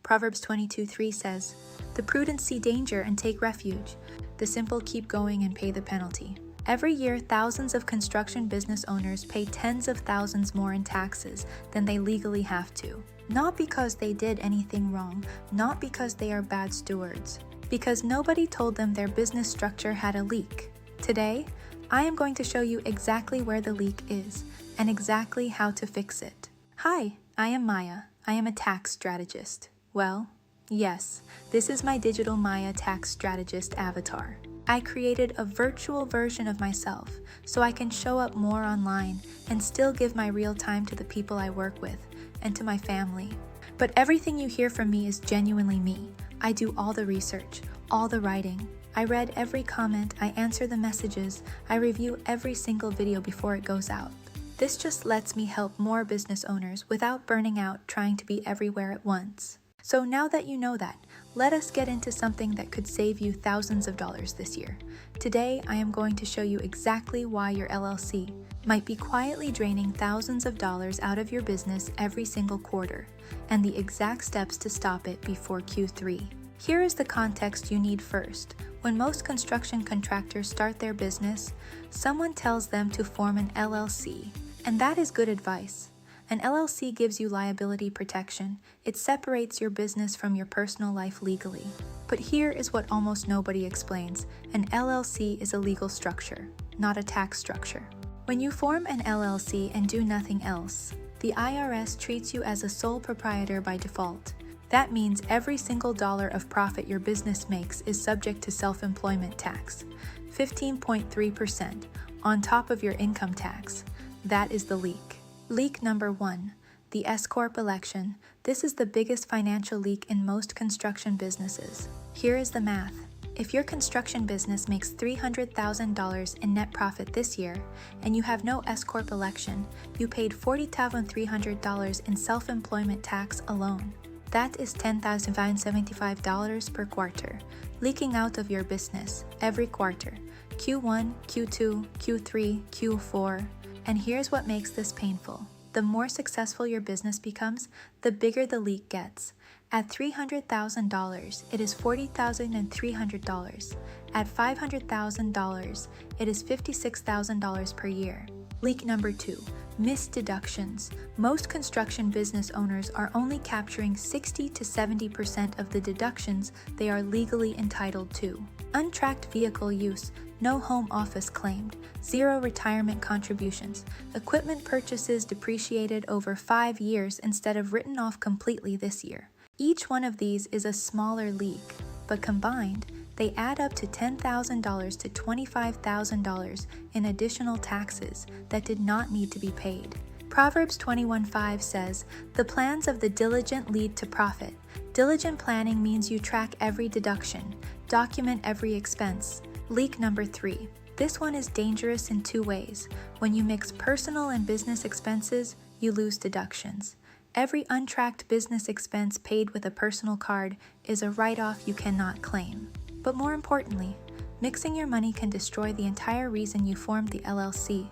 Proverbs 22:3 says, "The prudent see danger and take refuge. The simple keep going and pay the penalty." Every year, thousands of construction business owners pay tens of thousands more in taxes than they legally have to. Not because they did anything wrong, not because they are bad stewards, because nobody told them their business structure had a leak. Today, I am going to show you exactly where the leak is and exactly how to fix it. Hi, I am Maya. I am a tax strategist. Well, yes, this is my digital Maya tax strategist avatar. I created a virtual version of myself so I can show up more online and still give my real time to the people I work with and to my family. But everything you hear from me is genuinely me. I do all the research, all the writing. I read every comment, I answer the messages, I review every single video before it goes out. This just lets me help more business owners without burning out trying to be everywhere at once. So now that you know that, let us get into something that could save you thousands of dollars this year. Today, I am going to show you exactly why your LLC might be quietly draining thousands of dollars out of your business every single quarter, and the exact steps to stop it before Q3. Here is the context you need first. When most construction contractors start their business, someone tells them to form an LLC, and that is good advice. An LLC gives you liability protection. It separates your business from your personal life legally. But here is what almost nobody explains. An LLC is a legal structure, not a tax structure. When you form an LLC and do nothing else, the IRS treats you as a sole proprietor by default. That means every single dollar of profit your business makes is subject to self-employment tax, 15.3% on top of your income tax. That is the leak. Leak number 1, the S Corp election. This is the biggest financial leak in most construction businesses. Here is the math. If your construction business makes $300,000 in net profit this year, and you have no S Corp election, you paid $40,300 in self-employment tax alone. That is $10,575 per quarter, leaking out of your business every quarter, Q1, Q2, Q3, Q4. And here's what makes this painful. The more successful your business becomes, the bigger the leak gets. At $300,000, it is $40,300. At $500,000, it is $56,000 per year. Leak number 2, missed deductions. Most construction business owners are only capturing 60 to 70% of the deductions they are legally entitled to. Untracked vehicle use, no home office claimed, 0 retirement contributions, equipment purchases depreciated over 5 years instead of written off completely this year. Each one of these is a smaller leak, but combined, they add up to $10,000 to $25,000 in additional taxes that did not need to be paid. Proverbs 21:5 says, "The plans of the diligent lead to profit." Diligent planning means you track every deduction, document every expense. Leak number 3. This one is dangerous in 2 ways. When you mix personal and business expenses, you lose deductions. Every untracked business expense paid with a personal card is a write-off you cannot claim. But more importantly, mixing your money can destroy the entire reason you formed the LLC.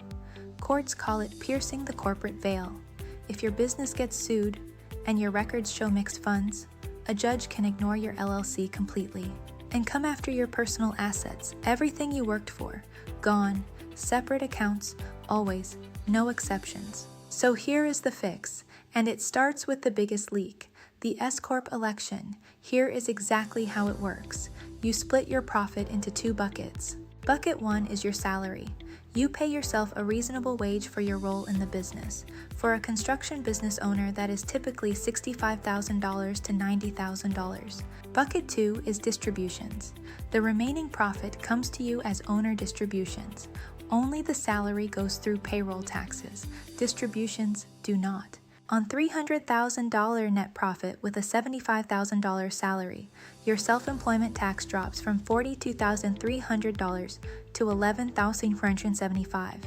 Courts call it piercing the corporate veil. If your business gets sued and your records show mixed funds, a judge can ignore your LLC completely and come after your personal assets, everything you worked for, gone, separate accounts, always, no exceptions. So here is the fix, and it starts with the biggest leak, the S Corp election. Here is exactly how it works. You split your profit into 2 buckets. Bucket 1 is your salary. You pay yourself a reasonable wage for your role in the business. For a construction business owner, that is typically $65,000 to $90,000. Bucket 2 is distributions. The remaining profit comes to you as owner distributions. Only the salary goes through payroll taxes. Distributions do not. On $300,000 net profit with a $75,000 salary, your self-employment tax drops from $42,300 to $11,475.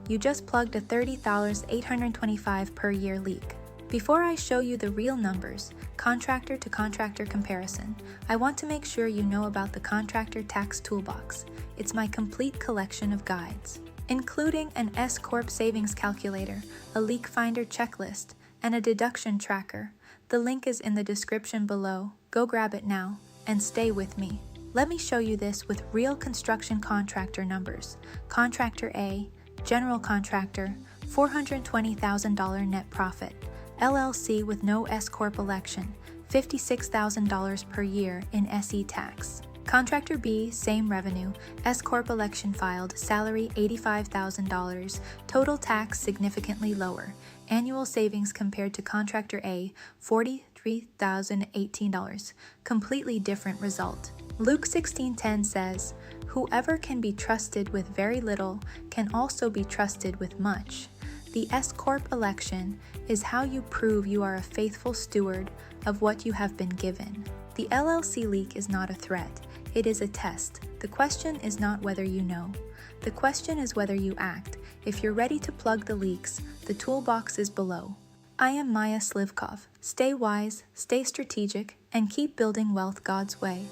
You just plugged a $30,825 per year leak. Before I show you the real numbers, contractor to contractor comparison, I want to make sure you know about the Contractor Tax Toolbox. It's my complete collection of guides, including an S Corp savings calculator, a leak finder checklist, and a deduction tracker. The link is in the description below. Go grab it now and stay with me. Let me show you this with real construction contractor numbers. Contractor A, general contractor, $420,000 net profit. LLC with no S Corp election, $56,000 per year in SE tax. Contractor B, same revenue, S Corp election filed, salary $85,000, total tax significantly lower, annual savings compared to Contractor A, $43,018, completely different result. Luke 16:10 says, "Whoever can be trusted with very little can also be trusted with much." The S Corp election is how you prove you are a faithful steward of what you have been given. The LLC leak is not a threat. It is a test. The question is not whether you know. The question is whether you act. If you're ready to plug the leaks, the toolbox is below. I am Maya Slivkov. Stay wise, stay strategic, and keep building wealth God's way.